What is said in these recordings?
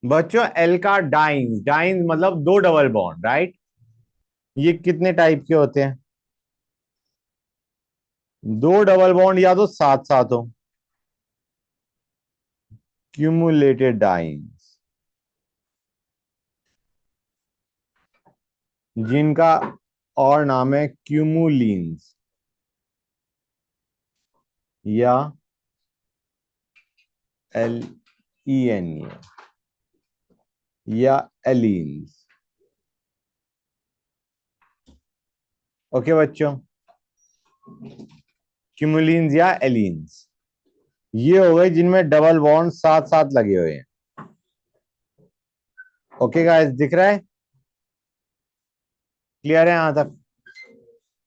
बच्चों एल का dance, dance मतलब दो डबल बॉन्ड, राइट। ये कितने टाइप के होते हैं? दो डबल बॉन्ड या तो साथ साथ हो, क्यूमुलेटेड डाइन्स, जिनका और नाम है क्यूमुलीन्स या एल ई एन या एलीन्स। ओके बच्चों, क्यूमुलीन्स या एलीन्स ये हो गए जिनमें डबल बॉन्ड साथ साथ लगे हुए हैं। ओके गाइस, दिख रहा है? क्लियर है यहां तक?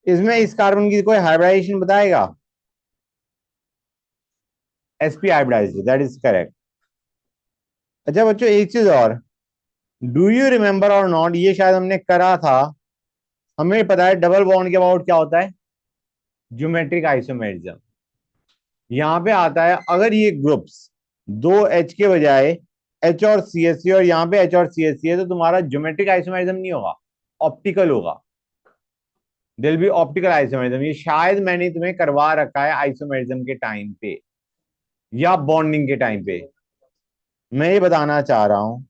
इसमें इस कार्बन की कोई हाइब्रिडाइजेशन बताएगा? sp hybridized, that is correct. अच्छा बच्चों, एक चीज और, do you remember or not, ये शायद हमने करा था। हमें पता है डबल बॉन्ड के अबाउट क्या होता है, ज्योमेट्रिक आइसोमेरिज्म। यहां पे आता है अगर ये ग्रुप्स दो एच के बजाय एच और सी एस सी और यहाँ पे एच और सी एस सी है, तो तुम्हारा ज्योमेट्रिक आइसोमेरिज्म नहीं होगा, ऑप्टिकल होगा। दिल बी ऑप्टिकल आइसोमेरिज्म। ये शायद मैंने तुम्हें करवा रखा है आइसोमेरिज्म के टाइम पे या बॉन्डिंग के टाइम पे। मैं ये बताना चाह रहा हूं,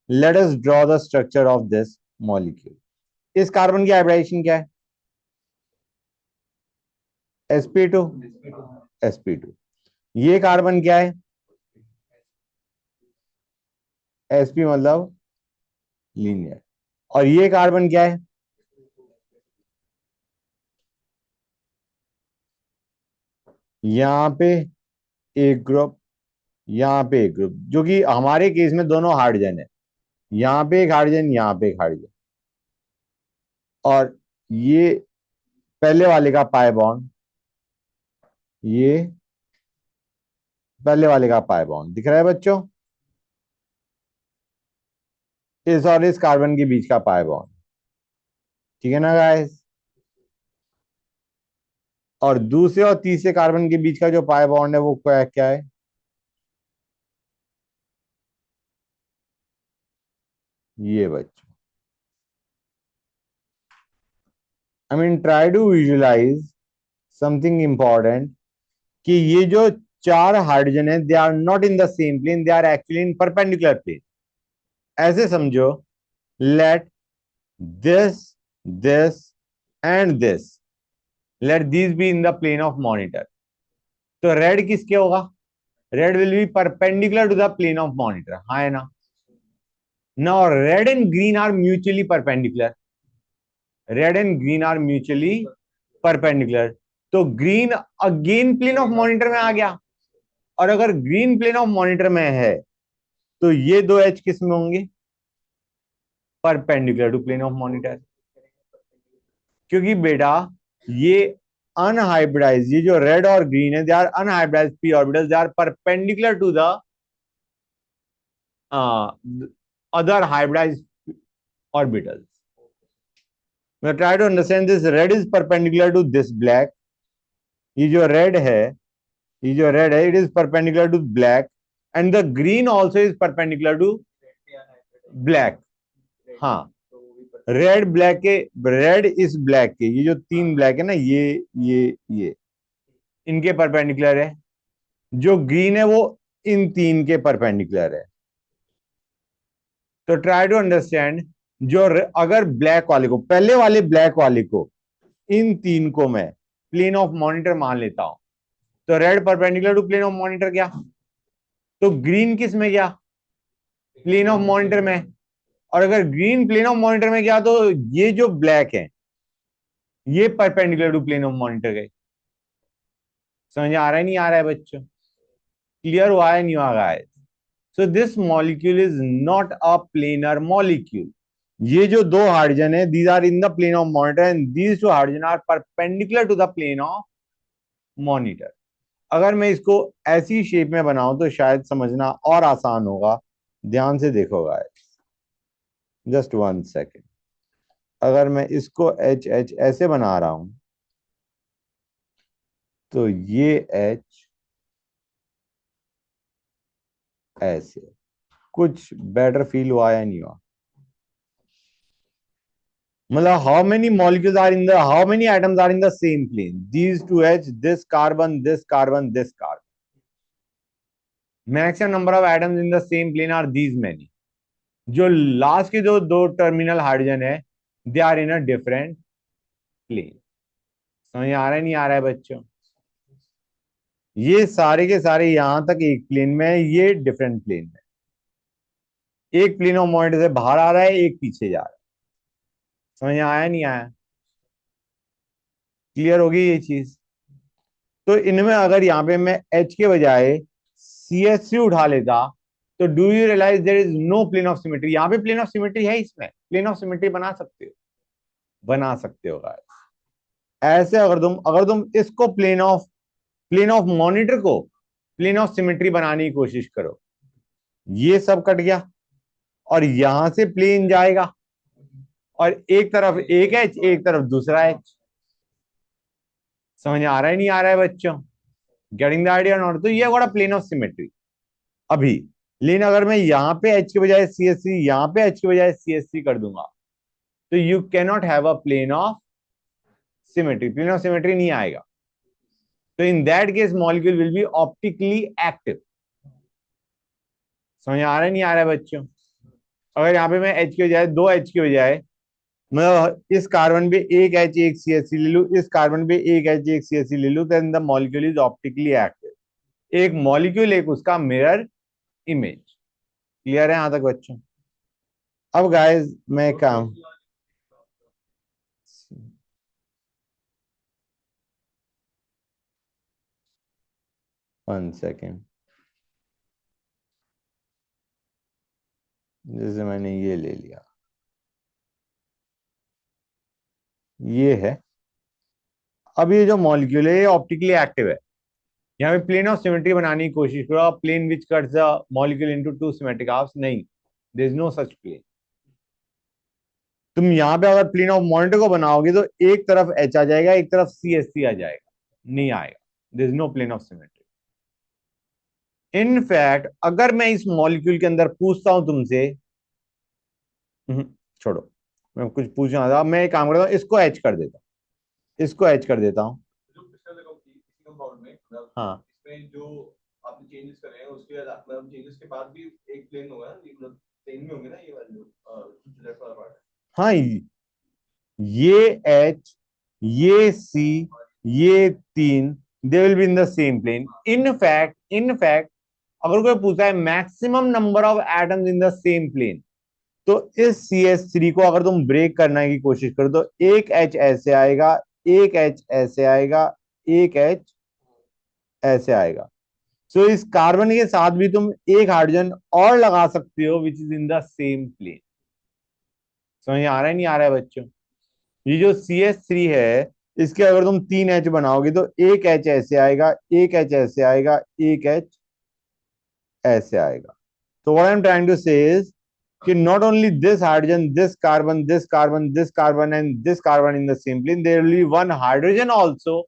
let us draw the structure of this molecule. इस कार्बन की हाइब्रिडाइजेशन क्या है? sp2, sp2। ये कार्बन क्या है? sp मतलब लीनियर। और ये कार्बन क्या है? यहां पे एक ग्रुप, यहां पे एक ग्रुप, जो कि हमारे केस में दोनों हाइड्रोजन है। यहां पे एक हाइड्रोजन, यहां पे एक हाइड्रोजन। और ये पहले वाले का पाई बॉन्ड, ये पहले वाले का पाई बॉन्ड दिख रहा है बच्चों, इस और इस कार्बन के बीच का पाई बॉन्ड। ठीक है ना गाइस? और दूसरे और तीसरे कार्बन के बीच का जो पाई बॉन्ड है वो क्या क्या है? ये बच्चों, I mean try to visualize something important, कि ये जो चार हाइड्रोजन है, they are not in the same plane, they are actually in perpendicular plane. ऐसे समझो, let this, this and this, let this be in the plane of monitor. तो red किसके होगा? Red will be perpendicular to the plane of monitor, हाँ है ना? Now red and green are mutually perpendicular, red and green are mutually perpendicular. तो green again plane of monitor में आ गया। और अगर ग्रीन प्लेन ऑफ मॉनिटर में है, तो ये दो एच किस में होंगे? Perpendicular to plane of monitor. क्योंकि बेटा ये अनहाइब्रिडाइज, ये जो रेड और ग्रीन है, they are unhybridize P orbitals, they are perpendicular to the other hybridize orbitals. मैं try to understand this, red is perpendicular to this black. ये जो रेड है, ये जो रेड है, it is perpendicular to black, and the green also is perpendicular to black. हाँ, red black के, red इस ब्लैक के, ये जो तीन ब्लैक है ना, ये इनके परपेंडिकुलर है। जो ग्रीन है वो इन तीन के परपेंडिकुलर है। तो ट्राई टू अंडरस्टैंड, अगर ब्लैक वाले को, पहले वाले ब्लैक वाले को, इन तीन को मैं प्लेन ऑफ मॉनिटर मान लेता हूं, तो red perpendicular to plane of monitor गया, तो ग्रीन किस में गया? प्लेन ऑफ मॉनिटर में। और अगर ग्रीन प्लेन ऑफ मॉनिटर में गया, तो ये जो ब्लैक है ये perpendicular to plane of monitor गए। समझ आ रहा है नहीं आ रहा है बच्चों? क्लियर हुआ है नहीं हुआ है? So this molecule is not a planar molecule. ये जो दो हाइड्रोजन है, these are in the plane of monitor, and these two hydrogen are perpendicular to the plane of monitor. अगर मैं इसको ऐसी शेप में बनाऊं तो शायद समझना और आसान होगा। ध्यान से देखो गाइस, जस्ट वन सेकेंड। अगर मैं इसको एच एच ऐसे बना रहा हूं, तो ये एच ऐसे, कुछ बेटर फील हुआ या नहीं हुआ? मतलब how many molecules are in the, how many atoms are in the same plane? These two H, this carbon, this carbon, this carbon. Maximum number of atoms in the same plane are these many. जो last के जो दो terminal hydrogen है, they are in a different plane. समझ आ रहा है नहीं आ रहा है बच्चों? ये सारे के सारे यहां तक एक प्लेन में है, ये डिफरेंट प्लेन में. एक प्लेन ऑफ मॉनिटर से बाहर आ रहा है, एक पीछे जा रहा है. समझ आया नहीं आया? क्लियर होगी ये चीज? तो इनमें अगर यहाँ पे मैं H के बजाय CH3 उठा लेता, तो do you realize there is no plane of symmetry? यहाँ पे प्लेन ऑफ सिमेट्री है, इसमें प्लेन ऑफ सिमेट्री बना सकते हो, बना सकते हो गाइस. ऐसे अगर तुम इसको प्लेन ऑफ मॉनिटर को प्लेन ऑफ सिमेट्री बनाने की कोशिश करो, ये सब कट गया और यहां से प्लेन जाएगा और एक तरफ एक एच, एक तरफ दूसरा एच. समझ आ रहा है नहीं आ रहा है बच्चों? Getting the idea not? तो ये बड़ा प्लेन ऑफ सिमेट्री अभी. लेकिन अगर मैं यहाँ पे एच के बजाय CH3, यहाँ पे एच के बजाय CH3 कर दूंगा, तो you can not have a plane of symmetry. Plane of symmetry नहीं आएगा. तो in that case molecule will be optically active. समझ आ रहा है नहीं आ रहा है बच्चों? अगर यहाँ पे मैं एच के बजाय, दो एच के बजाय मैं इस कार्बन पे एक एच एक CH3 ले लू, इस कार्बन पे एक एच एक CH3 ले लू, then the molecule is optically active. एक मॉलिक्यूल, एक उसका मिरर इमेज. क्लियर है यहां तक बच्चों? अब गाइस मैं काम 1 सेकेंड. जैसे मैंने ये ले लिया, ये है. अब ये जो मॉलिक्यूल है ये ऑप्टिकली एक्टिव है. यहाँ पे प्लेन ऑफ सिमेट्री बनाने की कोशिश करो, plane which cuts the molecule into two symmetric halves. नहीं, there is no such plane. तुम यहाँ पे अगर प्लेन ऑफ मॉनिटर को बनाओगे तो एक तरफ एच आ जाएगा, एक तरफ CH3 आ जाएगा. नहीं आएगा. There is no plane of symmetry. In fact अगर मैं इस मॉलिक्यूल के अंदर पूछता हूं तुमसे, छोड़ो, मैं कुछ पूछना था. मैं एक काम करता हूँ, इसको एच कर देता हूँ, इसको एच कर देता हूँ. हाँ. इसमें जो आपने चेंजेस करे हैं उसके बाद, मतलब चेंजेस के बाद भी एक प्लेन होगा ना, मतलब प्लेन में होंगे ना ये वाले जो लेफ्ट वाला पार्ट है. हाँ, ये एच, ये सी, ये तीन, they will be in the same plane. In fact अगर कोई पूछा है maximum number of atoms in the same plane, तो इस CH3 को अगर तुम ब्रेक करने की कोशिश करो तो एक एच ऐसे आएगा, एक एच ऐसे आएगा, एक एच ऐसे आएगा. सो इस कार्बन के साथ भी तुम एक हाइड्रोजन और लगा सकते हो which is in the same plane. समझ आ रहा है नहीं आ रहा है बच्चों? ये जो CH3 है, इसके अगर तुम तीन एच बनाओगे तो एक एच ऐसे आएगा, एक एच ऐसे आएगा, एक एच ऐसे आएगा. तो what I am trying to say is कि not only this hydrogen, this carbon, this carbon, this carbon and this carbon in the same plane, there will be one hydrogen also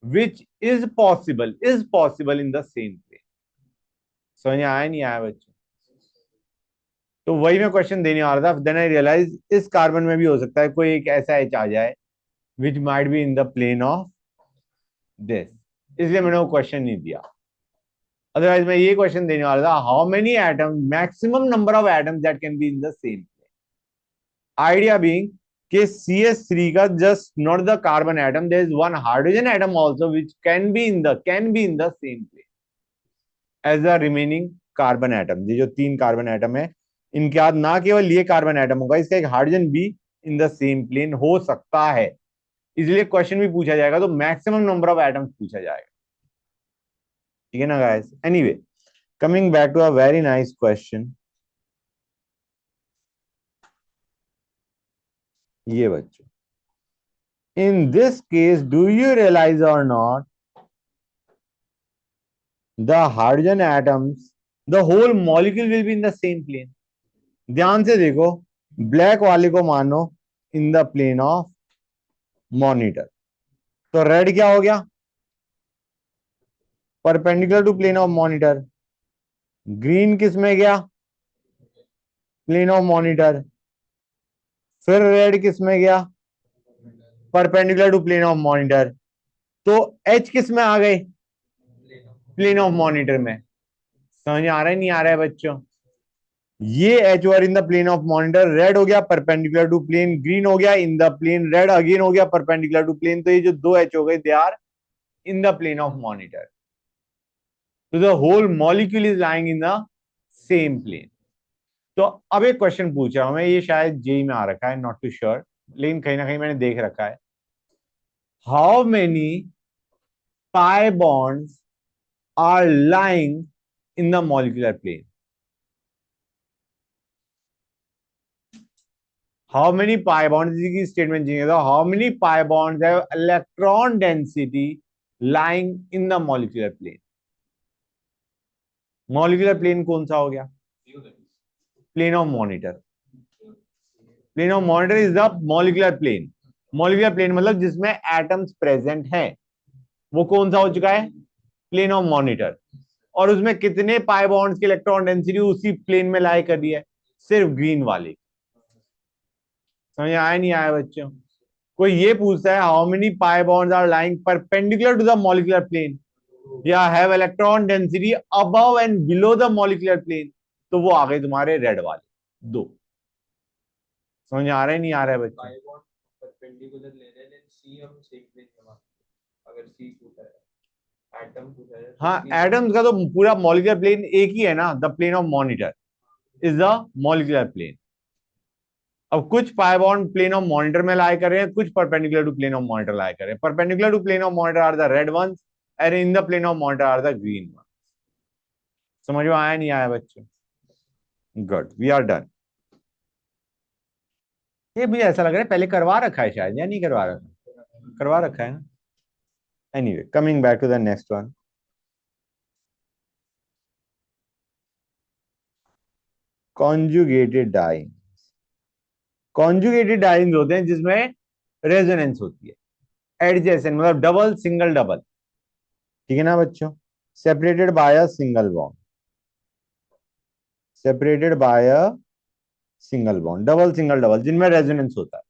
which is possible in the same plane. समझ आया नहीं आया बच्चों? तो वही मैं question देने वाला था. देन आई रियलाइज इस कार्बन में भी हो सकता है कोई एक ऐसा एच आ जाए which might be in the plane of this, इसलिए मैंने वो क्वेश्चन नहीं दिया. अदरवाइज मैं ये क्वेश्चन देने वाला था, how many atom, maximum number of atoms that can be in the same plane. Idea being कि CH3 का just not the carbon atom, there is one hydrogen atom also which can be in the same plane as the remaining carbon atom. ये जो तीन carbon atom है, इनके साथ ना केवल ये कार्बन एटम होगा, इसका एक हाइड्रोजन भी इन द सेम प्लेन हो सकता है. इसलिए क्वेश्चन भी पूछा जाएगा तो मैक्सिमम नंबर ऑफ एटम्स पूछा जाएगा. ठीक है ना guys? Anyway, coming back to a very nice question. ये बच्चों, in this case do you realize और not, the hydrogen atoms, the whole molecule will be in the same plane. ध्यान से देखो, ब्लैक वाले को मानो in the plane of monitor, तो रेड क्या हो गया? Perpendicular to plane of monitor. Green किस में गया? Plane of monitor. फिर रेड किस में गया? Perpendicular to plane of monitor. तो एच किस में आ गए? प्लेन ऑफ मॉनिटर में। समझ आ रहा है नहीं आ रहा है बच्चों? ये H were in the plane of monitor, red हो गया परपेंडिकुलर टू प्लेन, ग्रीन हो गया in the plane, red again हो गया परपेंडिकुलर टू प्लेन। तो ये जो दो एच हो गए they are in the plane of monitor. तो the whole molecule is lying in the same plane. तो अब एक क्वेश्चन पूछ रहा हूं मैं, ये शायद जेई में आ रखा है, नॉट टू श्योर, लेकिन कहीं ना कहीं मैंने देख रखा है। How many pi bonds are lying in the molecular plane? How many pi bonds की स्टेटमेंट चाहिए था, how many pi bonds have electron density lying in the molecular plane? Molecular plane कौन सा हो गया? Plane of monitor. Plane of monitor is the molecular plane. Molecular plane मतलब जिसमें atoms present हैं, वो कौन सा हो चुका है? Plane of monitor. और उसमें कितने पाई बॉन्ड्स की इलेक्ट्रॉन डेंसिटी उसी प्लेन में लाई कर दी है? सिर्फ ग्रीन वाली। समझ आया नहीं आया बच्चों? कोई ये पूछता है how many pi bonds are lying perpendicular to the molecular plane या have electron density above and below the molecular plane, तो वो आ गए तुम्हारे रेड वाले दो। समझ आ रहा है नहीं आ रहा है बच्चे? परपेंडिकुलर ले रहे हैं, सी हम सेम प्लेन में मानते हैं। अगर सी पूछा है, एटम पूछा है, तो हाँ, C एटम्स का तो पूरा मॉलिक्यूलर प्लेन एक ही है ना, the plane of monitor is the molecular plane. अब कुछ pi bond plane of monitor में लाई कर रहे हैं, कुछ perpendicular to plane of monitor lie कर रहे हैं। Perpendicular to plane of monitor are the red ones and in the plane of monitor are the green ones. समझ में आया नहीं आया बच्चों? Good, we are done. ये मुझे ऐसा लग रहा है पहले करवा रखा है शायद, या नहीं करवा रखा? करवा रखा है ना? Anyway, coming back to the next one. Conjugated diene. Conjugated diene होते हैं जिसमें रेजोनेंस होती है, एडजेसेंट मतलब डबल सिंगल डबल, ठीक है ना बच्चों? Separated by a single bond, separated by a single bond, double single double, जिनमें रेजोनेंस होता है।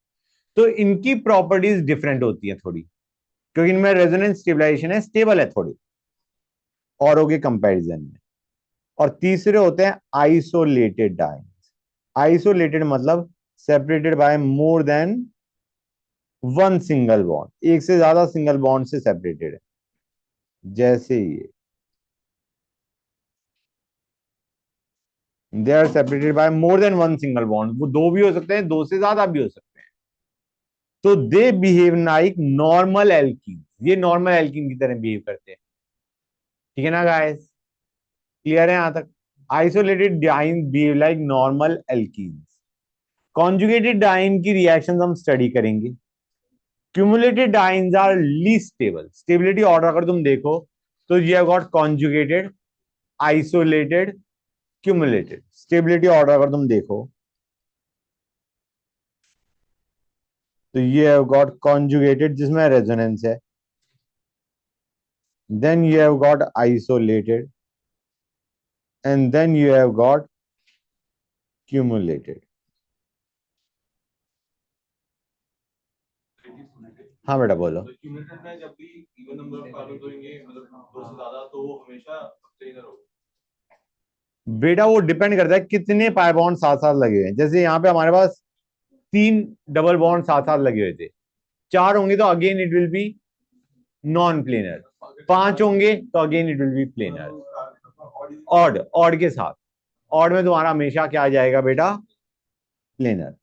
तो इनकी प्रॉपर्टीज डिफरेंट होती है थोड़ी, क्योंकि इनमें रेजोनेंस स्टेबलाइजेशन है, स्टेबल है थोड़ी औरों के कंपैरिजन में। और तीसरे होते हैं आइसोलेटेड डाइंस। आइसोलेटेड मतलब separated by more than one single bond, एक से ज्यादा सिंगल बॉन्ड से सेपरेटेड है। जैसे ये they are separated by more than one single bond, वो दो भी हो सकते हैं, दो से ज्यादा भी हो सकते हैं। तो they behave like normal alkene, ये नॉर्मल एल्कीन की तरह बिहेव करते हैं। ठीक है ना गाइस? क्लियर है यहां तक? Isolated diene behave like normal alkene. Conjugated diene की रिएक्शंस हम स्टडी करेंगे। Cumulated dienes are least stable. Stability order अगर तुम देखो तो you have got conjugated, isolated, cumulated. Stability order अगर तुम देखो तो ये हैव गॉट कॉन्जुगेटेड जिसमें रेजोनेंस है, then you have got isolated, and then you have got cumulated. हाँ बेटा बोलो। तो क्यूमुलेटेड में जब भी इवन नंबर ऑफ कार्बन होंगे, मतलब दो से ज्यादा, तो वो हमेशा प्लेनर होगा। बेटा वो डिपेंड करता है कितने पाई बॉन्ड साथ साथ लगे हुए हैं। जैसे यहाँ पे हमारे पास तीन डबल बॉन्ड साथ साथ लगे हुए थे, चार होंगे तो again it will be non planar, पांच होंगे तो again it will be planar. Odd, odd के साथ, ऑड में तुम्हारा हमेशा क्या आ जाएगा बेटा? प्लेनर।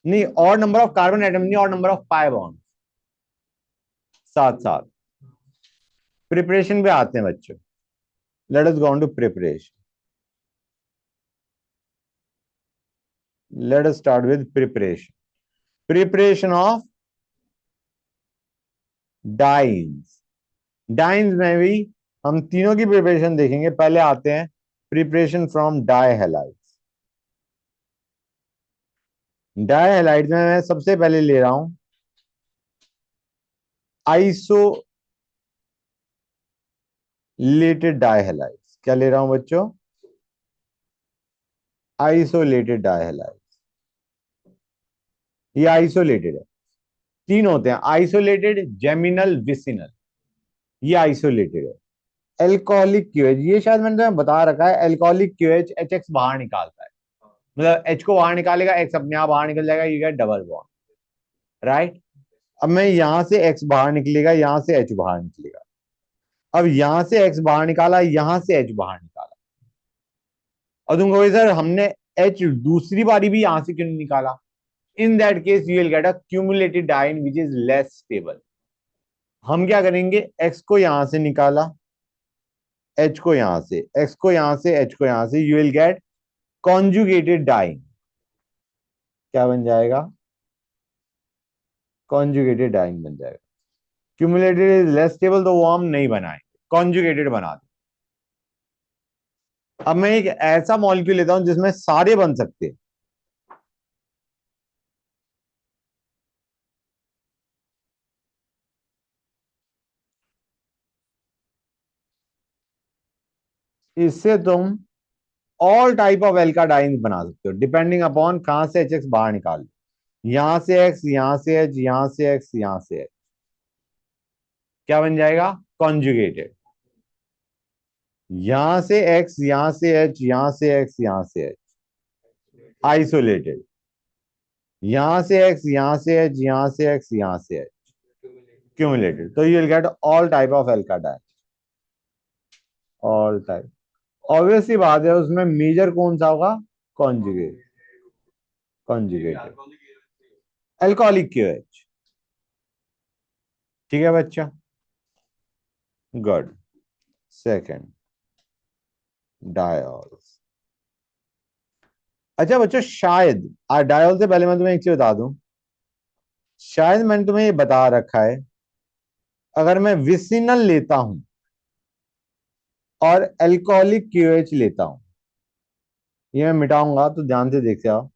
नहीं, odd number of carbon atom नहीं, odd number of pi bond साथ साथ। प्रिपरेशन पे आते हैं बच्चों। Let us go on to preparation. Let us start with preparation. Preparation of dienes. Dienes में भी हम तीनों की प्रिपरेशन देखेंगे। पहले आते हैं प्रिपरेशन फ्रॉम डाइहैलाइड्स। डाइहैलाइड्स में मैं सबसे पहले ले रहा हूं आइसोलेटेड डाइहैलाइड्स। क्या ले रहा हूं बच्चों? आइसोलेटेड डायहैलाइड, ये आइसोलेटेड है। तीन होते हैं, आइसोलेटेड, जेमिनल, विसिनल, ये आइसोलेटेड है। एल्कोहलिक क्यूएच, ये शायद मैंने तुम्हें बता रखा है, एल्कोहलिक क्यूएच एच एक्स बाहर निकालता है, मतलब एच को बाहर निकालेगा, एक्स अपने आप बाहर निकल जाएगा, ये डबल बॉन्ड, राइट। अब मैं यहां से एक्स बाहर निकलेगा, यहां से एच बाहर निकलेगा। अब यहां से एक्स बाहर निकाला, यहां से एच बाहर निकाला, और तुम कहोगे सर हमने एच दूसरी बारी भी यहां से क्यों नहीं निकाला? In that case you will get a cumulated diene which is less stable. हम क्या करेंगे, एक्स को यहां से निकाला, एच को यहां से, एक्स को यहां से, एच को यहां से, you will get conjugated diene. क्या बन जाएगा? कॉन्जुगेटेड डाइन बन जाएगा। क्यूमुलेटेड इज लेस स्टेबल, तो वो हम नहीं बनाएंगे, कॉन्जुगेटेड बना दें। अब मैं एक ऐसा मॉलिक्यूल लेता हूं जिसमें सारे बन सकते हैं। इससे तुम ऑल टाइप ऑफ एल्काडाइन बना सकते हो, डिपेंडिंग अपॉन कहां से एच एक्स बाहर निकाल लो। यहां से एक्स, यहां से एच, यहां से एक्स, यहां से एच, क्या बन जाएगा? कॉन्जुगेटेड। यहां से एक्स, यहां से एच, यहां से एक्स, यहां से एच, आइसोलेटेड। यहां से एक्स, यहां से एच, यहां से एक्स, यहां से एच, क्यूमुलेटेड। तो you will get all type of alkadiene, all type. Obviously बात है, उसमें मेजर कौन सा होगा? Conjugate, conjugated, alcoholic KOH. ठीक है बच्चा, गुड। Second, diols. अच्छा बच्चों, शायद डायोल से पहले मैं तुम्हें एक चीज बता दूं, शायद मैंने तुम्हें ये बता रखा है, अगर मैं विसिनल लेता हूं और अल्कोहलिक क्यूएच लेता हूं, ये मैं मिटाऊंगा तो ध्यान से देख जाओ।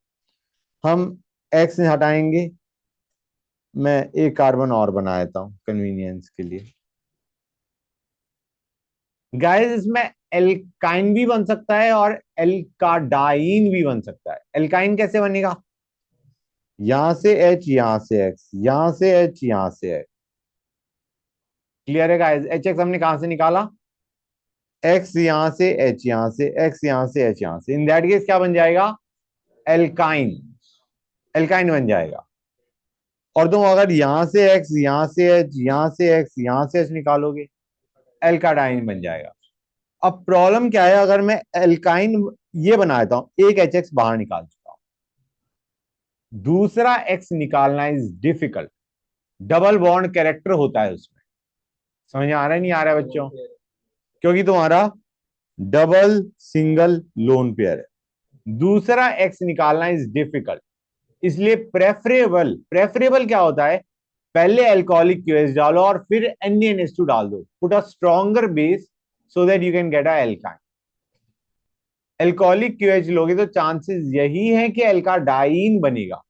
हम एक्स हटाएंगे, मैं एक कार्बन और बना देता हूं कन्वीनियंस के लिए। गाइस इसमें एल्काइन भी बन सकता है और एल्काडाइन भी बन सकता है। एल्काइन कैसे बनेगा? यहां से एच, यहां से एक्स, यहां से एच, यहां से एच। क्लियर है गाइस? एच एक्स हमने कहां से निकाला? एक्स यहां से, एच यहां से, एक्स यहां से, एच यहां से। इन दैट केस क्या बन जाएगा? एल्काइन, एल्काइन बन जाएगा। और तुम अगर यहां से एक्स, यहां से एच, यहां से एक्स, यहां से एच निकालोगे, एल्काडाइन बन जाएगा। अब प्रॉब्लम क्या है, अगर मैं एल्काइन ये बना देता हूं, एक एच एक्स बाहर निकाल चुका हूं, दूसरा एक्स निकालना is difficult, double bond character होता है उसमें। समझ में आ रहा है नहीं आ रहा है बच्चों? क्योंकि तुम्हारा डबल सिंगल लोन पेयर है, दूसरा एक्स निकालना इज डिफिकल्ट। इसलिए प्रेफरेबल, प्रेफरेबल क्या होता है, पहले अल्कोहलिक क्यूएच डालो और फिर NaNH2 डाल दो, put a stronger base so that you can get a alkyne. Alcoholic KOH लोगे तो चांसेस यही है कि एल्काडाइन बनेगा।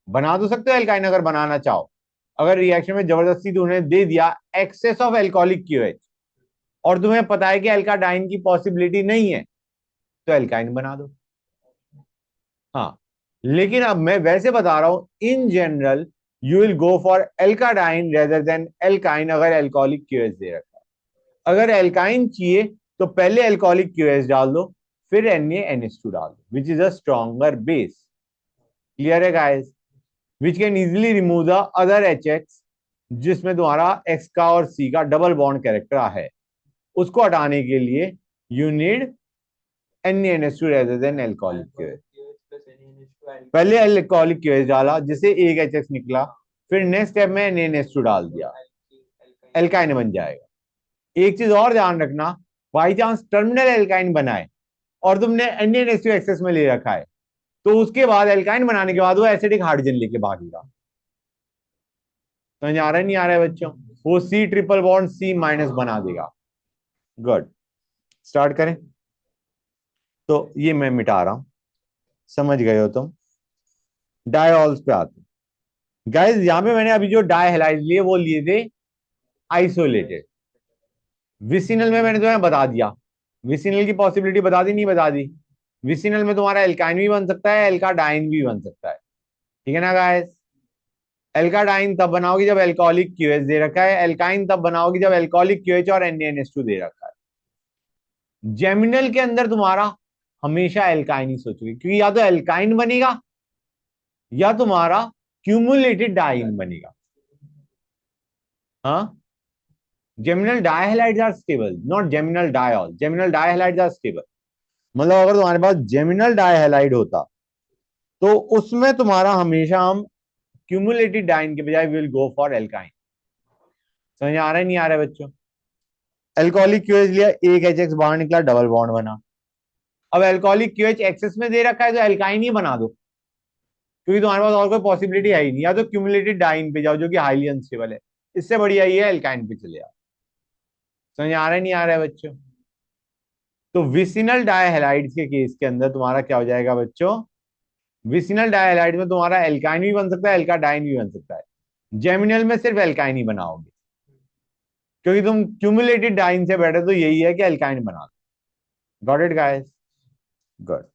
बना तो सकते हो एल्काइन अगर बनाना चाहो, अगर रिएक्शन में जबरदस्ती तुमने दे दिया एक्सेस ऑफ एल्कोहलिक क्यूएच और तुम्हें पता है कि एल्काडाइन की पॉसिबिलिटी नहीं है, तो एल्काइन बना दो। हाँ, लेकिन अब मैं वैसे बता रहा हूं, in general you will go for alkadiene rather than alkyne, अगर एल्कोहलिक क्यूएच दे रखा है। अगर एल्काइन चाहिए तो पहले एल्कोहलिक क्यूएच डाल दो, फिर NaNH2 डाल दो, which is a stronger base. Clear है guys? Which can easily remove the other HX, जिसमें तुम्हारा X का और C का डबल बॉन्ड कैरेक्टर है, उसको हटाने के लिए you need NaNH2 rather than alcoholic KOH. पहले अल्कोहलिक क्यूएच डाला जिससे एक HX निकला, फिर नेक्स्ट स्टेप में NaNH2 डाल दिया, एल्काइन बन जाएगा। एक चीज और ध्यान रखना, बाई चांस टर्मिनल एल्काइन बनाए और तुमने NaNH2 एक्सेस में ले रखा है, तो उसके बाद एल्काइन बनाने के बाद वो एसिडिक हाइड्रोजन लेके भागेगा। समझ आ रहा है नहीं आ रहा है बच्चों? वो C triple bond C minus बना देगा। गुड, स्टार्ट करें। तो ये मैं मिटा रहा हूं, समझ गए हो तुम? डायऑल्स पे आते हैं गाइस। यहां पे मैंने अभी जो डाई हेलाइड लिए वो लिए थे आइसोलेटेड। विसिनल में मैंने तुम्हें बता दिया, विसिनल की पॉसिबिलिटी बता दी नहीं बता दी? विसिनल में तुम्हारा एल्काइन भी बन सकता है, एल्काडाइन भी बन सकता है, ठीक है ना गाइस। एल्काडाइन तब बनाओगी जब एल्कोहलिक क्यूएच दे रखा है, एल्काइन तब बनाओगी जब एल्कोहलिक क्यूएच और NaNH2 दे रखा है। जेमिनल के अंदर तुम्हारा हमेशा एल्काइन ही सोचोगे, क्योंकि या तो एल्काइन बनेगा या तुम्हारा क्यूमुलेटेड डाइन बनेगा। हाँ, geminal dihalides are stable, not geminal diol. Geminal dihalides are stable, मतलब अगर तुम्हारे पास जेमिनल डायहैलाइड होता तो उसमें तुम्हारा हमेशा हम क्यूमुलेटेड डाइन के बजाय विल गो फॉर एल्काइन। समझ आ रहा है नहीं आ रहा है बच्चों? एल्कोहलिक क्यूएच लिया, एक HX बाहर निकला, डबल बॉन्ड बना। अब एल्कोहलिक क्यूएच एक्सेस में दे रखा है तो एल्काइन ही बना दो, क्योंकि तुम्हारे पास और कोई पॉसिबिलिटी है ही नहीं। या तो क्यूमुलेटेड डाइन पे जाओ जो कि हाईली अनस्टेबल है, इससे बढ़िया ये है एल्काइन पे चले जाओ। समझ आ रहा है नहीं आ रहा है बच्चों? तो विसिनल डायहैलाइड्स के केस के अंदर तुम्हारा क्या हो जाएगा बच्चों? विसिनल डायहैलाइड में तुम्हारा एल्काइन भी बन सकता है, एल्काडाइन भी बन सकता है। जेमिनल में सिर्फ एल्काइन ही बनाओगे, क्योंकि तुम क्यूमुलेटेड डाइन से बैठे तो यही है कि एल्काइन बना दो। Got it guys? गुड।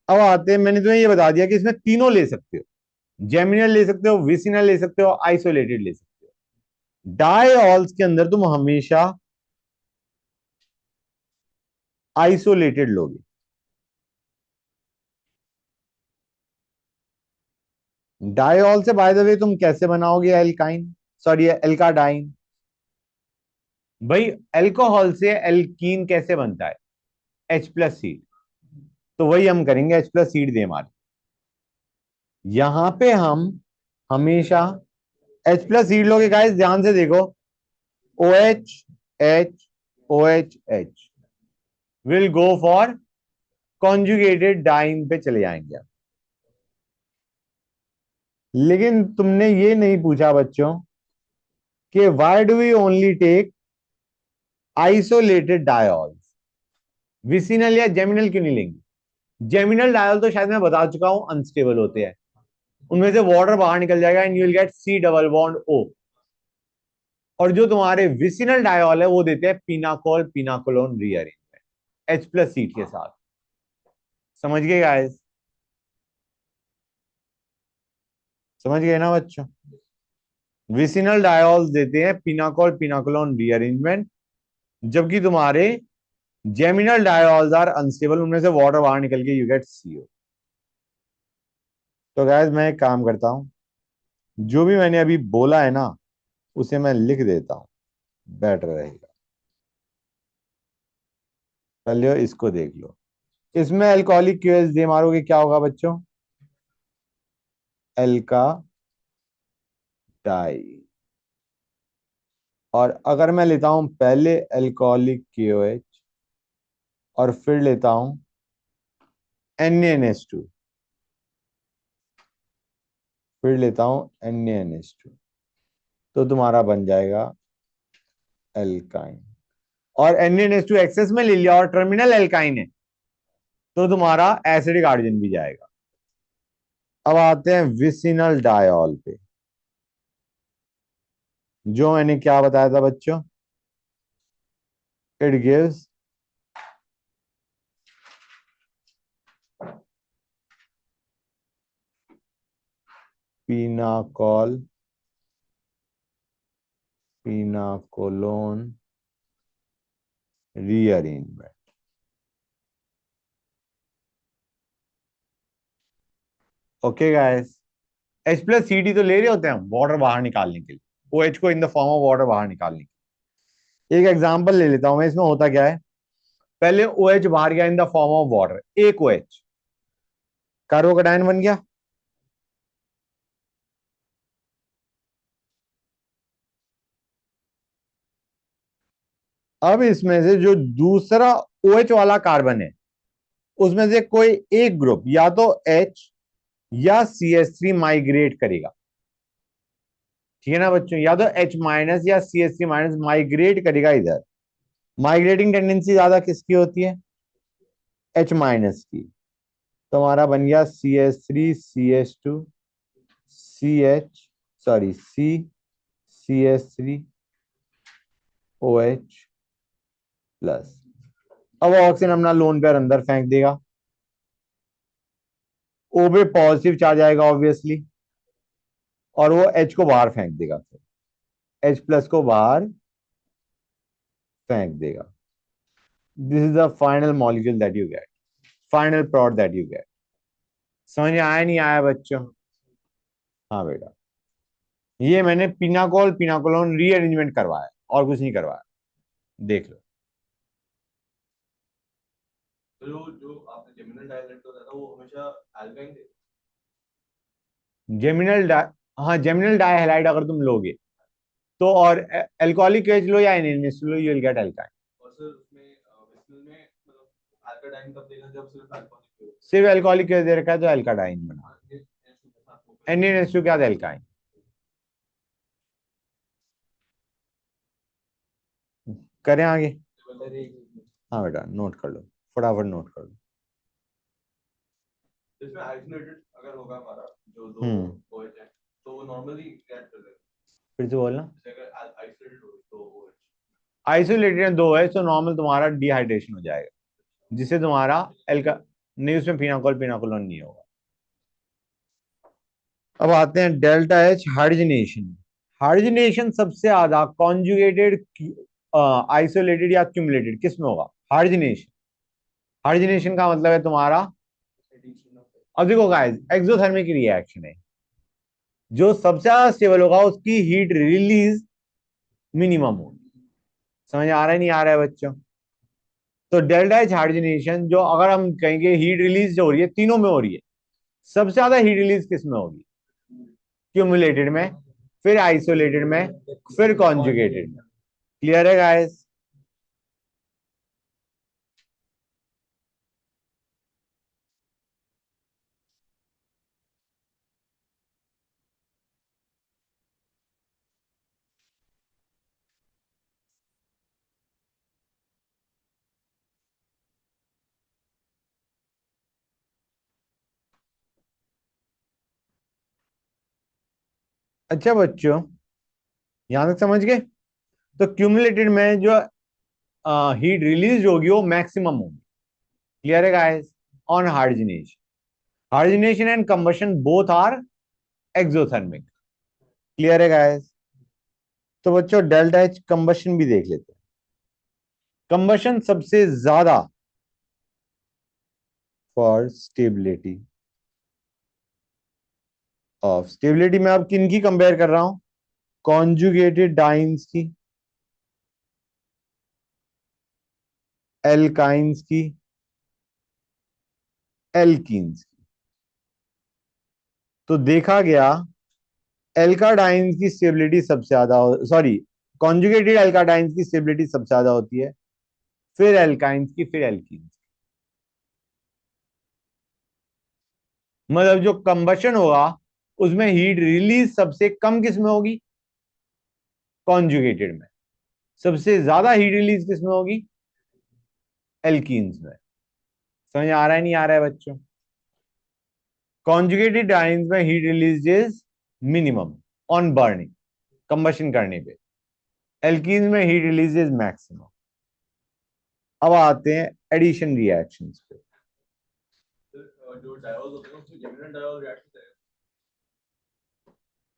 अब आते हैं, मैंने तुम्हें ये बता दिया कि इसमें तीनों ले सकते हो, जेमिनल ले सकते हो, विसिनल ले सकते हो, आइसोलेटेड ले सकते हो। डायऑल्स के अंदर तुम हमेशा आइसोलेटेड लोगे। डायऑल से बाय द वे तुम कैसे बनाओगे एल्काइन, सॉरी एल्काडाइन? भाई अल्कोहल से एल्कीन कैसे बनता है? H+सीड। तो वही हम करेंगे, H+सीड दे हमारे। यहां पे हम हमेशा H+सीड लोगे गाइस, ध्यान से देखो। OH H OH H will go for conjugated diene पे चले जाएंगे। लेकिन तुमने ये नहीं पूछा बच्चों कि why do we only take isolated diols, vicinal या जेमिनल क्यों नहीं लेंगे? जेमिनल डायॉल तो शायद मैं बता चुका हूं अनस्टेबल होते हैं, उनमें से वाटर बाहर निकल जाएगा and you will gate C double bond O। और जो तुम्हारे विसिनल डायॉल है वो देते हैं पिनाकोल पिनाकोलोन रीअरेंजमेंट H+सीड के साथ। समझ गए गाइस? समझ गए ना बच्चों? विसिनल डायॉल्स देते हैं पिनाकोल पिनाकोलोन रीअरेंजमेंट, जबकि तुम्हारे जेमिनल डायॉल्स आर अनस्टेबल, उनमें से वाटर बाहर निकल के यू गेट CO। तो गाइस मैं एक काम करता हूं, जो भी मैंने अभी बोला है ना उसे मैं लिख देता हूं, बेटर रहेगा। पहले इसको देख लो। इसमें अल्कोहलिक क्यूएच दे मारोगे क्या होगा बच्चों? एल्का डाई। और अगर मैं लेता हूं पहले अल्कोहलिक क्यूएच और फिर लेता हूं NaNH2, फिर लेता हूं NaNH2, तो तुम्हारा बन जाएगा एल्काइन। और NaNH2 एक्सेस में ले लिया और टर्मिनल एल्काइन है तो तुम्हारा एसिडिक हाइड्रोजन भी जाएगा। अब आते हैं विसिनल डायॉल पे, जो मैंने क्या बताया था बच्चों? It gives pinacol pinacolone rearrangement. Okay guys, H+CD तो ले रहे होते हैं हम वाटर बाहर निकालने के लिए, OH को in the form of water बाहर निकालने के लिए। एक एग्जांपल ले लेता हूं मैं, इसमें होता क्या है, पहले OH बाहर गया in the form of water, एक OH कार्बोकैटायन बन गया। अब इसमें से जो दूसरा OH वाला कार्बन है उसमें से कोई एक ग्रुप या तो H या CH3 माइग्रेट करेगा, ठीक है ना बच्चों? या तो H- या CH3- माइग्रेट करेगा इधर। माइग्रेटिंग टेंडेंसी ज्यादा किसकी होती है? H- की। तो हमारा बन गया CH3 CH2 CH, sorry CH3 OH plus. अब ऑक्सीजन अपना लोन पेयर अंदर फेंक देगा, O पे पॉजिटिव चार्ज आएगा ऑब्वियसली, और वो H को बाहर फेंक देगा, फिर H प्लस को बाहर फेंक देगा। This is the final molecule that you get, final product that you get. समझ में आया नहीं आया बच्चों? हाँ बेटा, ये मैंने पिनाकोल पिनाकोलोन रीअरेंजमेंट करवाया, और कुछ नहीं करवाया, देख लो। तो जो जो आपने जेमिनल डाइलेक्ट होता था वो हमेशा एल्काइन थे। जेमिनल डा हाँ, जेमिनल डाइहैलाइड अगर तुम लोगे तो, और एल्कोहलिक एच लो या NH low, you will gate alkyne. और सर उसमें विस्नल में मतलब अल्काडाइन कब देगा जब सिर्फ अल्कोहलिक हो। सिर्फ एल्कोहलिक एच दे रखा है तो एल्काडाइन बना, एनएच टू क्या एल्काइन। करें आगे? हाँ बेटा, नोट कर लो, फटाफट नोट कर लो। इसमें आइसोलेटेड अगर होगा हमारा जो दो OH है तो वो नॉर्मली रिएक्ट कर देगा। फिर से बोलना। जैसे अगर आइसोलेटेड हो तो OH आइसोलेटेड दो है तो नॉर्मल तुम्हारा डिहाइड्रेशन हो जाएगा, जिससे तुम्हारा एल्का नहीं, उसमें फिनाकोल पिनाकोलोन नहीं होगा। अब आते हैं डेल्टा एच हाइड्रोजनेशन। हाइड्रोजनेशन सबसे ज्यादा कॉन्जुगेटेड, आइसोलेटेड या क्यूमुलेटेड किस में होगा? हाइड्रोजनेशन। हाइड्रोजनेशन का मतलब है तुम्हारा, अब देखो गाइस, एक्सोथर्मिक रिएक्शन है, जो सबसे ज्यादा स्टेबल होगा उसकी हीट रिलीज मिनिमम होगी। समझ आ रहा है नहीं आ रहा है बच्चों? तो डेल्टा एच हाइड्रोजनेशन, जो अगर हम कहेंगे हीट रिलीज जो हो रही है तीनों में हो रही है, सबसे ज्यादा हीट रिलीज किस में होगी? क्यूमुलेटेड में, फिर आइसोलेटेड में, फिर कॉन्जुगेटेड में। क्लियर है गाइस? अच्छा बच्चों, यहां तक समझ गए? तो क्यूमुलेटेड में जो हीट रिलीज होगी वो मैक्सिमम होगी। क्लियर है guys? On hydrogenation, hydrogenation and combustion both are exothermic. Clear है गाइस? तो बच्चों डेल्टा एच कंबशन भी देख लेते हैं। कंबशन सबसे ज्यादा फॉर स्टेबिलिटी ऑफ, स्टेबिलिटी में अब किन की कंपेयर कर रहा हूं? कॉन्जुगेटेड डाइन्स की, एल्काइंस की, एल्कीन्स की। तो देखा गया एल्काडाइंस की स्टेबिलिटी सबसे ज्यादा, सॉरी, कॉन्जुगेटेड एल्काडाइंस की स्टेबिलिटी सबसे ज्यादा होती है, फिर एल्काइंस की, फिर एल्कीन्स। मतलब जो कंबशन होगा उसमें हीट रिलीज सबसे कम किस में होगी? कॉन्जुगेटेड में। सबसे ज्यादा हीट रिलीज किस में होगी? एल्कीन्स में। समझ आ रहा है नहीं आ रहा है बच्चों? कॉन्जुगेटेड डाइन्स में heat release is minimum on burning, combustion करने पे। एल्कीन्स में हीट रिलीज इज मैक्सिमम। अब आते हैं एडिशन रिएक्शंस पे। जो डायोल होते हैं उसमें जेमिनल डायोल रिएक्शन है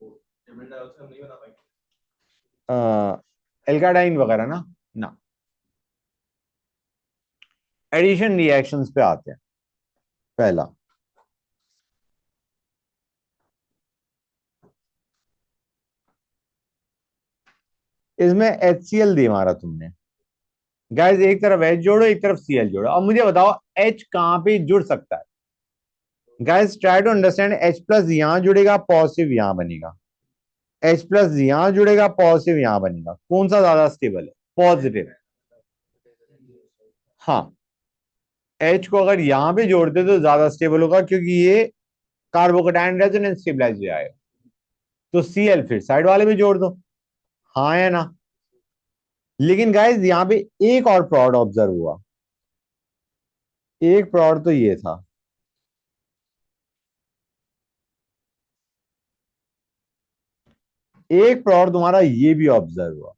वो जेमिनल डायोल से हम नहीं बना पाएंगे। एल्काडाइन वगैरह ना, ना। एडिशन रिएक्शंस पे आते हैं। पहला, इसमें HCl दे मारा तुमने। गाइस एक तरफ H जोड़ो, एक तरफ Cl जोड़ो। अब मुझे बताओ H कहां पे जुड़ सकता है? Guys try to understand, H plus यहां जुड़ेगा, पॉजिटिव यहां बनेगा, H प्लस यहां जुड़ेगा, पॉजिटिव यहां बनेगा। कौन सा ज्यादा स्टेबल है? पॉजिटिव। हाँ, H को अगर यहां पे जोड़ते तो ज्यादा स्टेबल होगा, क्योंकि ये कार्बोकेटाइन रेजोनेंस स्टेबलाइज हो जाएगा। तो Cl फिर साइड वाले में जोड़ दो, हाँ या ना? लेकिन गाइस यहां पे एक और प्रोड ऑब्जर्व हुआ। एक प्रोड तो ये था, एक प्रोड तुम्हारा ये भी ऑब्जर्व हुआ।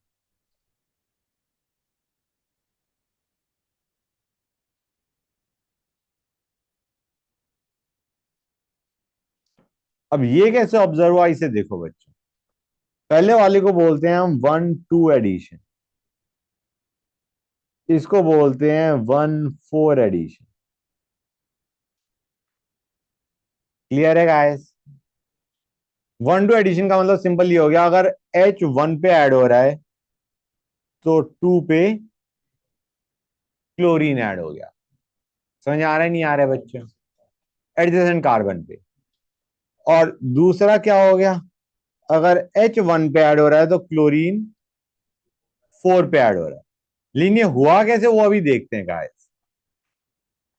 अब ये कैसे ऑब्जर्व हुआ, इसे देखो बच्चों। पहले वाले को बोलते हैं हम 1-2 एडिशन, इसको बोलते हैं 1-4 एडिशन। क्लियर है गाइस? 1-2 एडिशन का मतलब सिंपल ये हो गया, अगर H1 पे ऐड हो रहा है तो 2 पे क्लोरीन ऐड हो गया। समझ आ रहा है नहीं आ रहा है बच्चों? एडजेसेंट कार्बन पे। और दूसरा क्या हो गया, अगर H1 पे ऐड हो रहा है तो क्लोरीन 4 पे ऐड हो रहा है। लेकिन ये हुआ कैसे वो अभी देखते हैं गाइस।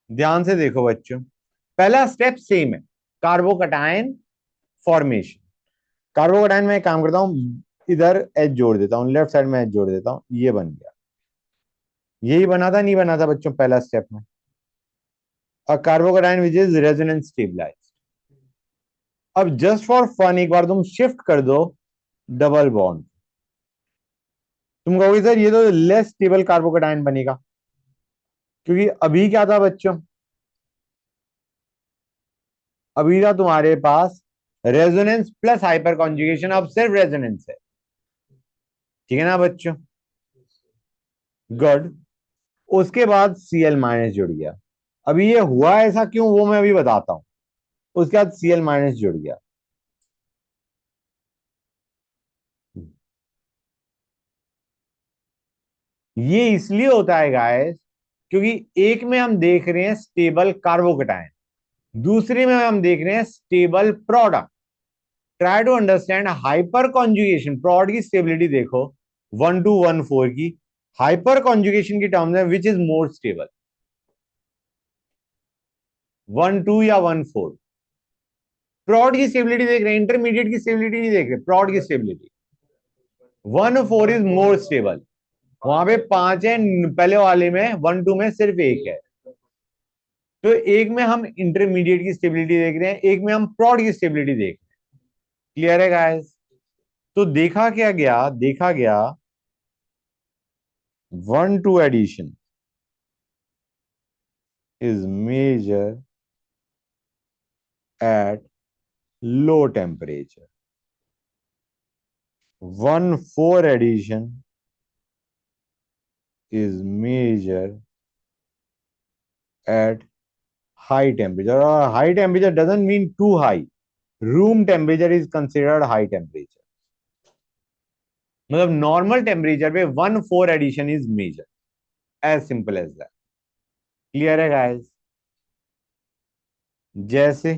ध्यान से देखो बच्चों, पहला स्टेप सेम है, कार्बोकटायन फॉर्मेशन। कार्बोकटायन में एक काम करता हूं, इधर एच जोड़ देता हूं, लेफ्ट साइड में एच जोड़ देता हूं, ये बन गया। यही बना था नहीं बना था बच्चों पहला स्टेप में? A carbocation which is resonance stabilized. अब जस्ट फॉर फन एक बार तुम शिफ्ट कर दो डबल बॉन्ड, तुम कहोगे सर ये तो लेस स्टेबल कार्बोकटायन बनेगा, क्योंकि अभी क्या था बच्चों, अभी था तुम्हारे पास रेजोनेंस प्लस हाइपर कॉन्जुगेशन, अब सिर्फ रेजोनेंस है। ठीक है ना बच्चों? गुड। उसके बाद Cl माइनस जुड़ गया। अभी ये हुआ ऐसा क्यों वो मैं अभी बताता हूं। उसके बाद Cl माइनस जुड़ गया। ये इसलिए होता है गाइस, क्योंकि एक में हम देख रहे हैं स्टेबल कार्बोकेटायन, दूसरे में हम देख रहे हैं stable product. Try to understand hyper conjugation, prod की स्टेबिलिटी देखो 1-1-4 की, हाइपर कॉन्जुगेशन की टर्म्स में विच इज मोर स्टेबल, 1-2 या 1-4? प्रोड की स्टेबिलिटी देख रहे हैं, इंटरमीडिएट की स्टेबिलिटी नहीं देख रहे, प्रोड की स्टेबिलिटी 1-4 इज मोर स्टेबल। वहां पे 5 है, पहले वाले में 1-2 में सिर्फ एक है। तो एक में हम इंटरमीडिएट की स्टेबिलिटी देख रहे हैं, एक में हम प्रोड की स्टेबिलिटी देख रहे हैं। क्लियर है गाइस? तो देखा क्या गया, देखा गया 1-2 addition is measured at low temperature. 1-4 addition is measured at high temperature. Or high temperature doesn't mean too high. Room temperature is considered high temperature. मतलब नॉर्मल टेम्परेचर पे 1-4 addition is major, as simple as that. Clear है guys? जैसे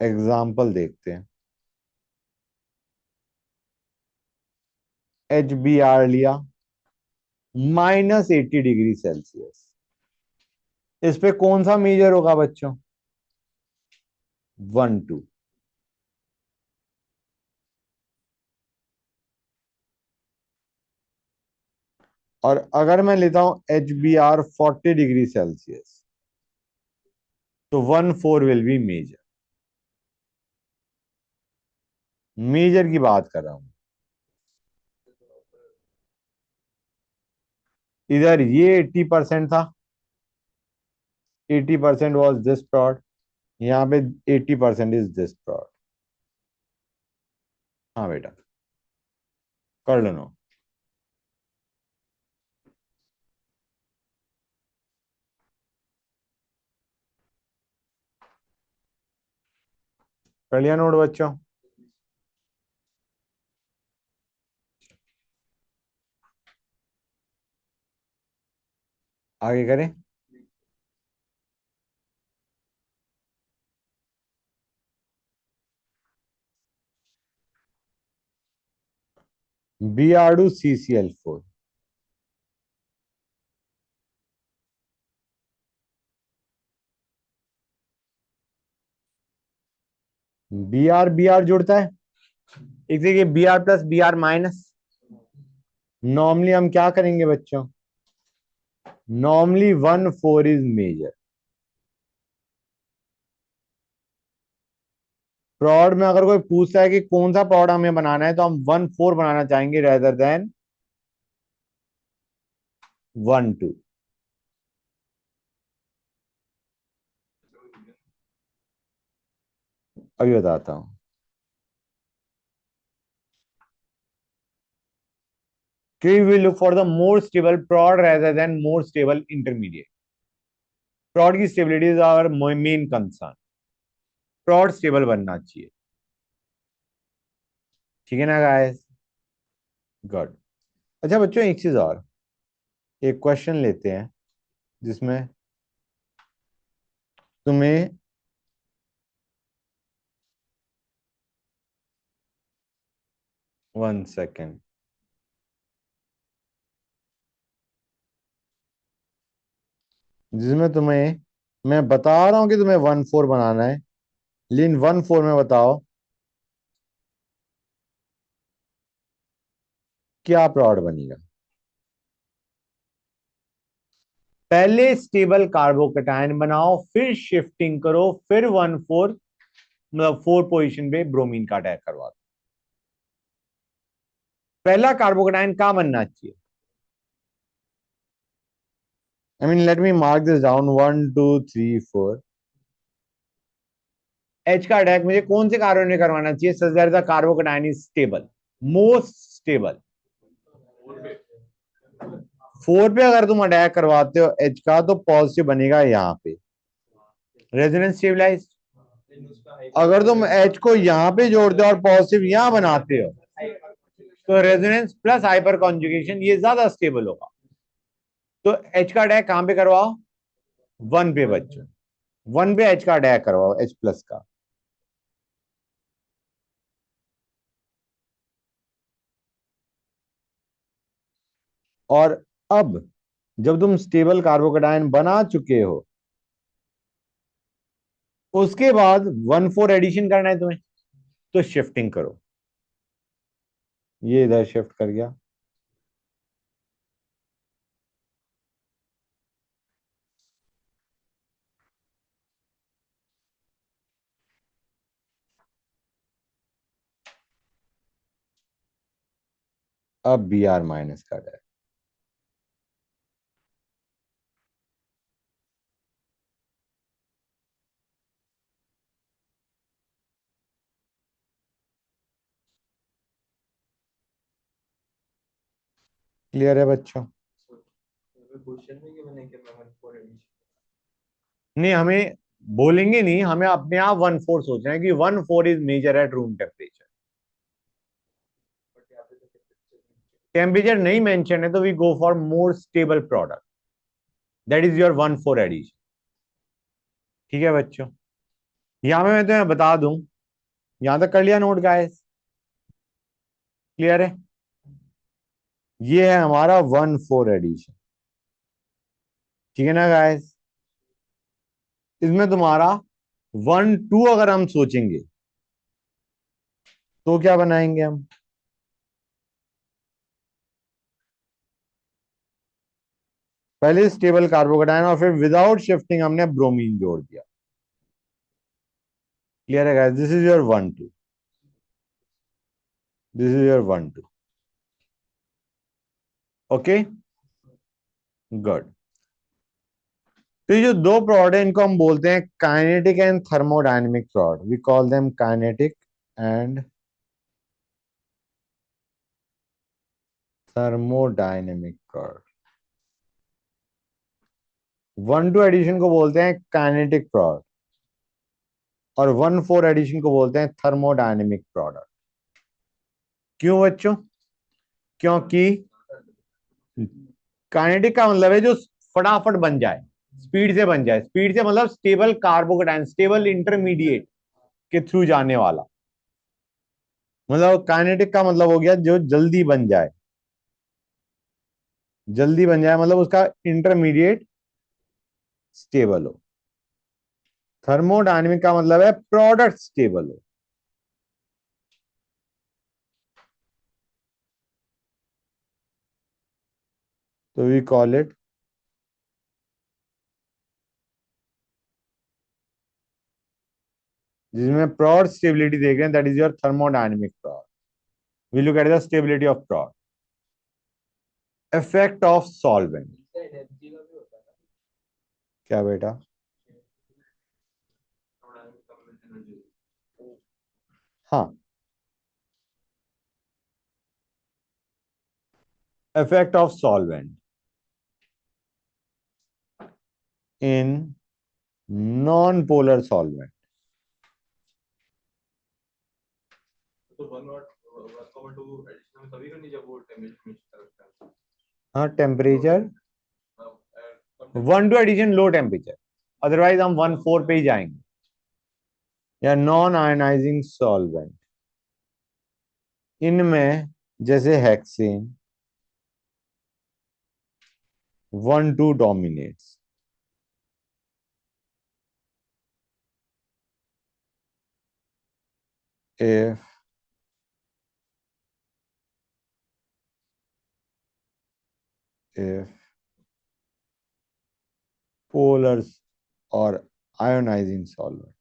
example देखते हैं, HBr लिया -80 degree Celsius, इस पे कौन सा मेजर होगा बच्चों? 1-2। और अगर मैं लेता हूं HBr 40 डिग्री सेल्सियस, तो 1-4 विल बी मेजर। मेजर की बात कर रहा हूं। इधर ये 80% था, 80% वॉज दिस प्लॉट, यहाँ पे 80% इज दिस प्लॉट। हाँ बेटा, कर लो नो। कर लिया नोट बच्चों? आगे करें? Br2CCl4, Br जुड़ता है एक देखिए, Br+Br-, नॉर्मली हम क्या करेंगे बच्चों, नॉर्मली 1-4 इज मेजर। प्रॉड में अगर कोई पूछता है कि कौन सा प्रॉड हमें बनाना है, तो हम 1-4 बनाना चाहेंगे रेदर देन 1-2। अभी बताता हूं। कि we look for the more stable prod rather than more stable intermediate. Prod की stability is our main concern. Prod stable बनना चाहिए, ठीक है ना गाइस? गुड। अच्छा बच्चों, एक चीज और, एक क्वेश्चन लेते हैं जिसमें तुम्हें 1 सेकेंड, जिसमें तुम्हें मैं बता रहा हूं कि तुम्हें 1 4 बनाना है, लेकिन 1 4 में बताओ क्या प्रॉड बनेगा। पहले स्टेबल कार्बोकेटायन बनाओ, फिर शिफ्टिंग करो, फिर 1 4, मतलब 4 पोजीशन पे ब्रोमीन का अटैक करवा दो। पहला कार्बोकेटायन कहां बनना चाहिए? I mean let me mark this down, 1 2 3 4। H का अटैक मुझे कौन से कार्बन में करवाना चाहिए? Such that the carbocation is stable, most stable. 4 पे अगर तुम अटैक करवाते हो एच का, तो पॉजिटिव बनेगा यहाँ पे, रेजोनेंस स्टेबलाइज। अगर तुम एच को यहाँ पे जोड़ते हो और पॉजिटिव यहाँ बनाते हो, तो रेजोनेंस प्लस हाइपर कॉन्जुगेशन, ये ज्यादा स्टेबल होगा। तो एच का अटैक कहां पे करवाओ? 1 पे बच्चों, 1 पे एच का अटैक करवाओ, एच प्लस का। और अब जब तुम स्टेबल कार्बोकेटायन बना चुके हो, उसके बाद 1 4 एडिशन करना है तुम्हें, तो शिफ्टिंग करो। ये इधर शिफ्ट कर गया। अब बी आर माइनस का है। क्लियर है बच्चों? क्वेश्चन में कि मैंने क्या मैं 1 4 एडिशन। नहीं, हमें बोलेंगे नहीं, हमें अपने आप 1 4 सोचना है कि 1 4 is major at room temperature. But यहाँ पे तो टेम्परेचर नहीं मेंशन है, तो we go for more stable product, that is your 1 4 addition. ठीक है बच्चों? यहां पे मैं तुम्हें बता दूं, यहां तक कर लिया नोट गाइस? क्लियर है? ये है हमारा 1 4 एडिशन, ठीक है ना गाइस? इसमें तुम्हारा 1 2 अगर हम सोचेंगे, तो क्या बनाएंगे हम? पहले स्टेबल कार्बोकेटायन और फिर विदाउट शिफ्टिंग हमने ब्रोमीन जोड़ दिया। क्लियर है guys? This is your 1 2, this is your 1 2। Okay, good. तो ये जो दो प्रोड है, इनको हम बोलते हैं kinetic and thermodynamic prod. We call them kinetic and thermodynamic prod. 1 2 addition को बोलते हैं काइनेटिक प्रोड, और 1 4 एडिशन को बोलते हैं थर्मोडायनेमिक प्रोडक्ट। क्यों बच्चों? क्योंकि काइनेटिक का मतलब है जो फटाफट बन जाए, स्पीड से बन जाए। स्पीड से मतलब स्टेबल कार्बोकेटायन, स्टेबल इंटरमीडिएट के थ्रू जाने वाला। मतलब काइनेटिक का मतलब हो गया जो जल्दी बन जाए, जल्दी बन जाए मतलब उसका इंटरमीडिएट स्टेबल हो। थर्मोडायनेमिक का मतलब है प्रोडक्ट स्टेबल हो। तो वी कॉल इट, जिसमें प्रॉड स्टेबिलिटी देख रहे हैं, that is your thermodynamic prod. We look at the stability of prod. Effect of solvent. Energy का भी होता है ना, क्या बेटा? थोड़ा कम एनर्जी। हाँ, effect of solvent in non-polar solvent. तो 1/2 एडिशन में तभी करनी जब वो टेम्परेचर में करता है। हाँ, टेम्परेचर हाँ, 1 to addition low temperature, otherwise हम 1/4 पे ही जाएंगे। या नॉन आयनाइजिंग सॉल्वेंट, इनमें जैसे hexane 1/2 dominates. if if polar or ionizing solvent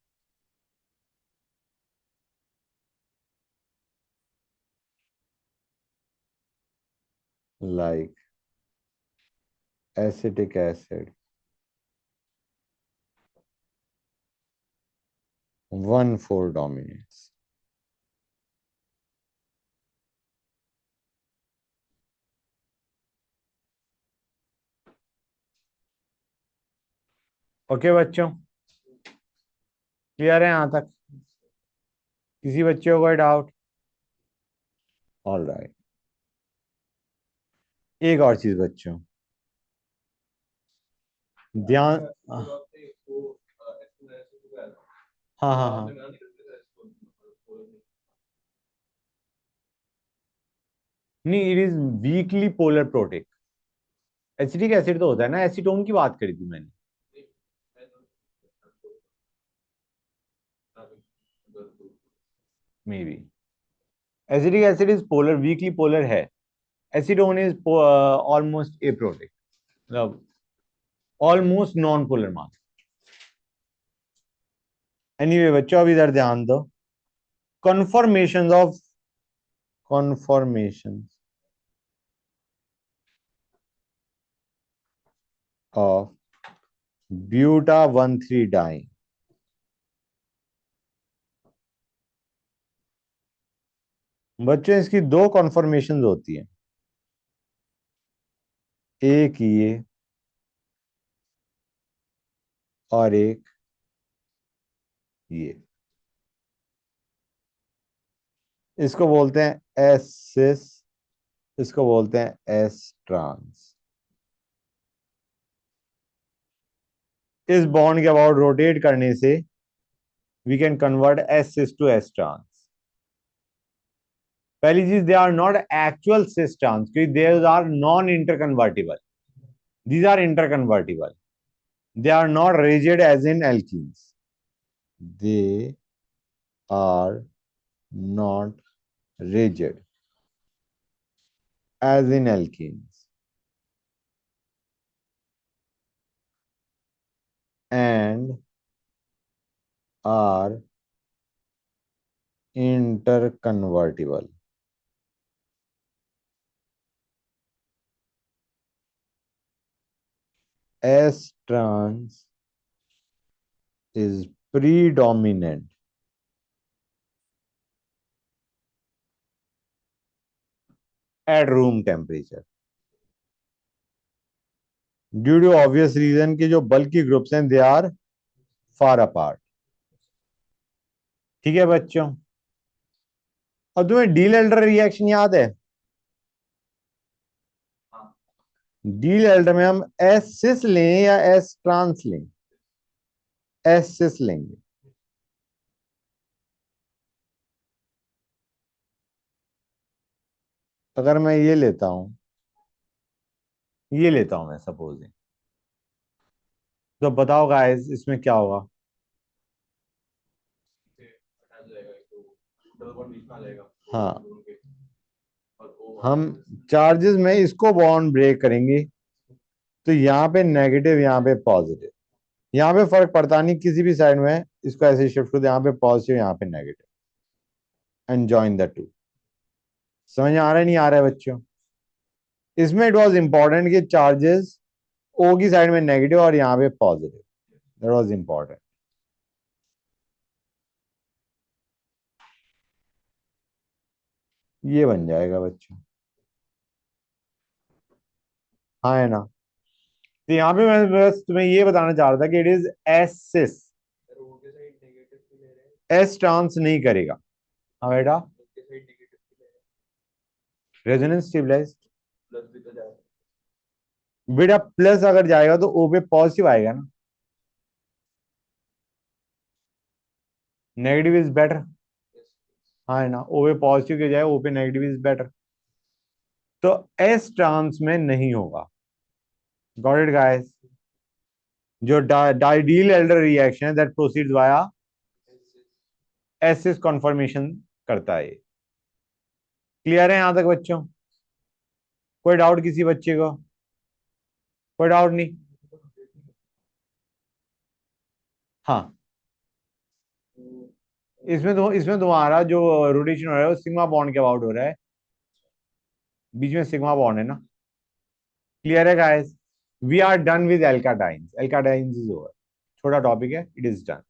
like acetic acid 1/4 dominates. Okay बच्चों, क्लियर है यहां तक? किसी बच्चे को कोई डाउट? All right. एक और चीज बच्चों, ध्यान। हाँ हाँ हाँ, नहीं, it is weekly polar protic. Acetic acid तो होता है ना, एसीटोन की बात करी थी मैंने। May be acetic acid is polar, weekly polar है। एसीटोन इज ऑलमोस्ट एप्रोटिक, मतलब ऑलमोस्ट नॉन पोलर मान। एनीवे बच्चों, अब इधर ध्यान दो। Confirmation of conformations of buta-1,3-diene। बच्चों, इसकी दो कॉन्फॉर्मेशन होती हैं, एक ये और एक ये। इसको बोलते हैं एस सिस, इसको बोलते हैं एस ट्रांस। इस बॉन्ड के अबाउट रोटेट करने से we can convert s cis to s trans. पहली चीज, they are not actual cis trans, क्योंकि they are non interconvertible, these are interconvertible. They are not rigid as in alkenes, they are not rigid as in alkenes and are interconvertible. S trans is predominant at room temperature due to obvious reason कि जो bulky groups हैं they are far apart। ठीक है बच्चों? और तुम्हें D Elder reaction याद है? डी एल्डर में हम एस सिस लें या एस ट्रांस लें? एस सिस लेंगे। अगर मैं ये लेता हूं, ये लेता हूं मैं सपोजिंग, तो बताओ गाइस इसमें क्या होगा? हाँ, हम चार्जेस में इसको बॉन्ड ब्रेक करेंगे तो यहाँ पे नेगेटिव, यहाँ पे पॉजिटिव, यहाँ पे फर्क पड़ता नहीं किसी भी साइड में। इसको ऐसे शिफ्ट कर दो, यहाँ पे पॉजिटिव यहाँ पे negative, and join the two. समझ आ रहा है नहीं आ रहा है बच्चों? इसमें इट वॉज इंपॉर्टेंट कि चार्जेस ओ की साइड में नेगेटिव और यहाँ पे पॉजिटिव, दैट वॉज इंपॉर्टेंट। ये बन जाएगा बच्चों। हाँ है ना। तो यहाँ पे मैं बस तुम्हें ये बताना चाह रहा था कि इट इज एसिस। सर वो के साइड नेगेटिव भी ले रहे हैं, एस ट्रांस नहीं करेगा। हाँ बेटा। वो के साइड नेगेटिव भी ले रहे हैं, रेजोनेंस स्टेबलाइज। प्लस भी तो जा रहा है। बेटा प्लस अगर जाएगा तो ओ पे पॉजिटिव आएगा ना। Negative is better. Yes, हाँ है ना, ओ पे पॉजिटिव के जाए ओ पे नेगेटिव इज बेटर। तो एस ट्रांस में नहीं होगा। Got it guys. जो डाइडील एल्डर रिएक्शन है that proceeds via yes, yes. S cis conformation करता है। क्लियर है यहां तक बच्चों? कोई डाउट किसी बच्चे को? कोई डाउट नहीं? हाँ। इसमें तुम्हारा जो रोटेशन हो रहा है वो सिग्मा बॉन्ड के अबाउट हो रहा है। बीच में सिग्मा बॉन्ड है ना। क्लियर है guys? We are done with alkadienes. Alkadienes is over. छोटा टॉपिक है, इट इज डन।